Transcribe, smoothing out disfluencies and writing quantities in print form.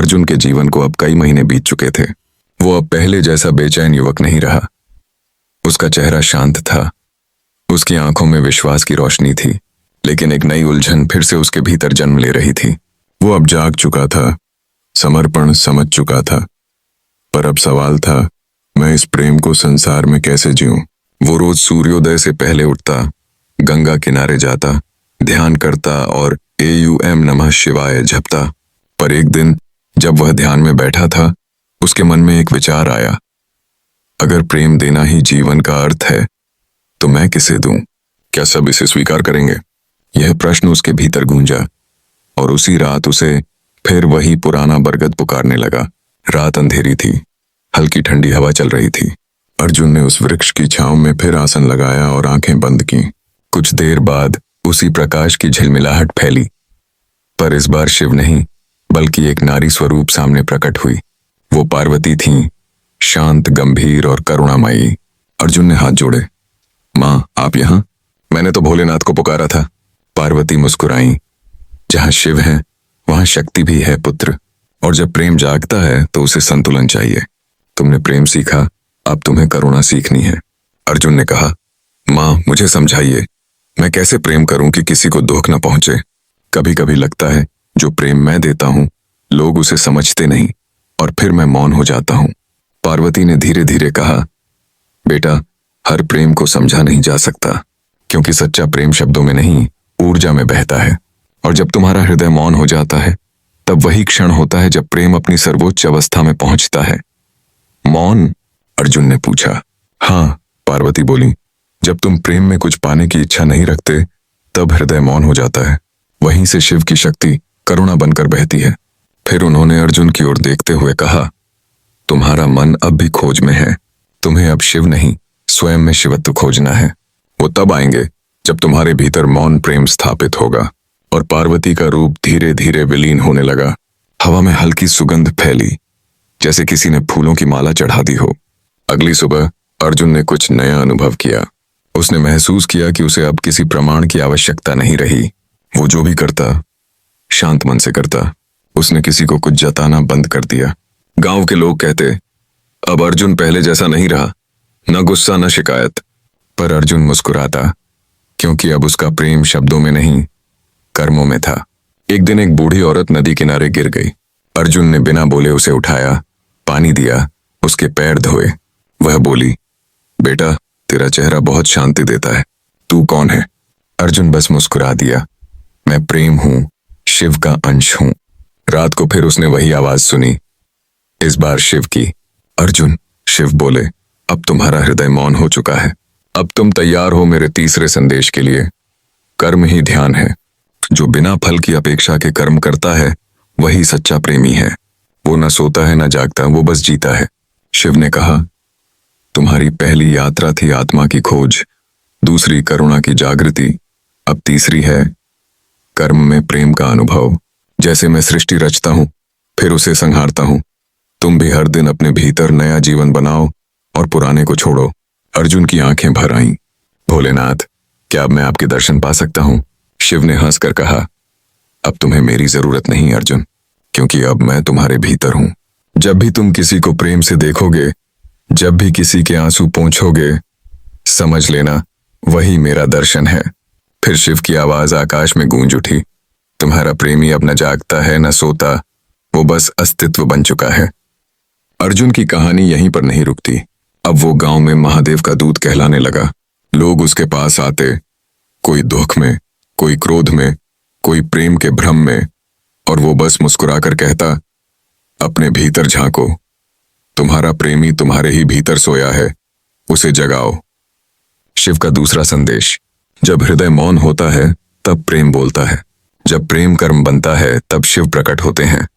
अर्जुन के जीवन को अब कई महीने बीत चुके थे। वो अब पहले जैसा बेचैन युवक नहीं रहा। उसका चेहरा शांत था, उसकी आंखों में विश्वास की रोशनी थी, लेकिन एक नई उलझन फिर से उसके भीतर जन्म ले रही थी। वो अब जाग चुका था, समर्पण समझ चुका था, पर अब सवाल था, मैं इस प्रेम को संसार में कैसे जीऊं? वो रोज सूर्योदय से पहले उठता, गंगा किनारे जाता, ध्यान करता और AUM नमः शिवाय जपता। पर एक दिन जब वह ध्यान में बैठा था, उसके मन में एक विचार आया, अगर प्रेम देना ही जीवन का अर्थ है तो मैं किसे दूं? क्या सब इसे स्वीकार करेंगे? यह प्रश्न उसके भीतर गूंजा और उसी रात उसे फिर वही पुराना बरगद पुकारने लगा। रात अंधेरी थी, हल्की ठंडी हवा चल रही थी। अर्जुन ने उस वृक्ष की छांव में फिर आसन लगाया और आंखें बंद की। कुछ देर बाद उसी प्रकाश की झिलमिलाहट फैली, पर इस बार शिव नहीं बल्कि एक नारी स्वरूप सामने प्रकट हुई। वो पार्वती थीं, शांत, गंभीर और करुणामयी। अर्जुन ने हाथ जोड़े। माँ, आप यहाँ? मैंने तो भोलेनाथ को पुकारा था। पार्वती मुस्कुराई। जहाँ शिव है वहां शक्ति भी है पुत्र, और जब प्रेम जागता है तो उसे संतुलन चाहिए। तुमने प्रेम सीखा, अब तुम्हें करुणा सीखनी है। अर्जुन ने कहा, माँ मुझे समझाइए, मैं कैसे प्रेम करूं कि किसी को दुख न पहुंचे? कभी कभी लगता है जो प्रेम मैं देता हूं लोग उसे समझते नहीं और फिर मैं मौन हो जाता हूं। पार्वती ने धीरे धीरे कहा, बेटा, हर प्रेम को समझा नहीं जा सकता, क्योंकि सच्चा प्रेम शब्दों में नहीं ऊर्जा में बहता है। और जब तुम्हारा हृदय मौन हो जाता है तब वही क्षण होता है जब प्रेम अपनी सर्वोच्च अवस्था में पहुंचता है। मौन? अर्जुन ने पूछा। हाँ, पार्वती बोली, जब तुम प्रेम में कुछ पाने की इच्छा नहीं रखते तब हृदय मौन हो जाता है। वहीं से शिव की शक्ति करुणा बनकर बहती है। फिर उन्होंने अर्जुन की ओर देखते हुए कहा, तुम्हारा मन अब भी खोज में है। तुम्हें अब शिव नहीं स्वयं में शिवत्व खोजना है। वो तब आएंगे जब तुम्हारे भीतर मौन प्रेम स्थापित होगा। और पार्वती का रूप धीरे धीरे विलीन होने लगा। हवा में हल्की सुगंध फैली, जैसे किसी ने फूलों की माला चढ़ा दी हो। अगली सुबह अर्जुन ने कुछ नया अनुभव किया। उसने महसूस किया कि उसे अब किसी प्रमाण की आवश्यकता नहीं रही। वो जो भी करता शांत मन से करता। उसने किसी को कुछ जताना बंद कर दिया। गांव के लोग कहते, अब अर्जुन पहले जैसा नहीं रहा, न गुस्सा न शिकायत। पर अर्जुन मुस्कुराता, क्योंकि अब उसका प्रेम शब्दों में नहीं कर्मों में था। एक दिन एक बूढ़ी औरत नदी किनारे गिर गई। अर्जुन ने बिना बोले उसे उठाया, पानी दिया, उसके पैर धोए। वह बोली, बेटा, तेरा चेहरा बहुत शांति देता है। तू कौन है? अर्जुन बस मुस्कुरा दिया, मैं प्रेम हूं, शिव का अंश हूं। रात को फिर उसने वही आवाज सुनी, इस बार शिव की। अर्जुन, शिव बोले, अब तुम्हारा हृदय मौन हो चुका है। अब तुम तैयार हो मेरे तीसरे संदेश के लिए। कर्म ही ध्यान है। जो बिना फल की अपेक्षा के कर्म करता है वही सच्चा प्रेमी है। वो न सोता है न जागता, वो बस जीता है। शिव ने कहा, तुम्हारी पहली यात्रा थी आत्मा की खोज, दूसरी करुणा की जागृति, अब तीसरी है कर्म में प्रेम का अनुभव। जैसे मैं सृष्टि रचता हूं फिर उसे संहारता हूं, तुम भी हर दिन अपने भीतर नया जीवन बनाओ और पुराने को छोड़ो। अर्जुन की आंखें भर आईं। भोलेनाथ, क्या अब मैं आपके दर्शन पा सकता हूं? शिव ने हंसकर कहा, अब तुम्हें मेरी जरूरत नहीं अर्जुन, क्योंकि अब मैं तुम्हारे भीतर हूं। जब भी तुम किसी को प्रेम से देखोगे, जब भी किसी के आंसू पोंछोगे, समझ लेना वही मेरा दर्शन है। फिर शिव की आवाज आकाश में गूंज उठी, तुम्हारा प्रेमी अब न जागता है न सोता, वो बस अस्तित्व बन चुका है। अर्जुन की कहानी यहीं पर नहीं रुकती। अब वो गांव में महादेव का दूत कहलाने लगा। लोग उसके पास आते, कोई दुख में, कोई क्रोध में, कोई प्रेम के भ्रम में, और वो बस मुस्कुराकर कहता, अपने भीतर झांको, तुम्हारा प्रेमी तुम्हारे ही भीतर सोया है, उसे जगाओ। शिव का दूसरा संदेश, जब हृदय मौन होता है तब प्रेम बोलता है, जब प्रेम कर्म बनता है तब शिव प्रकट होते हैं।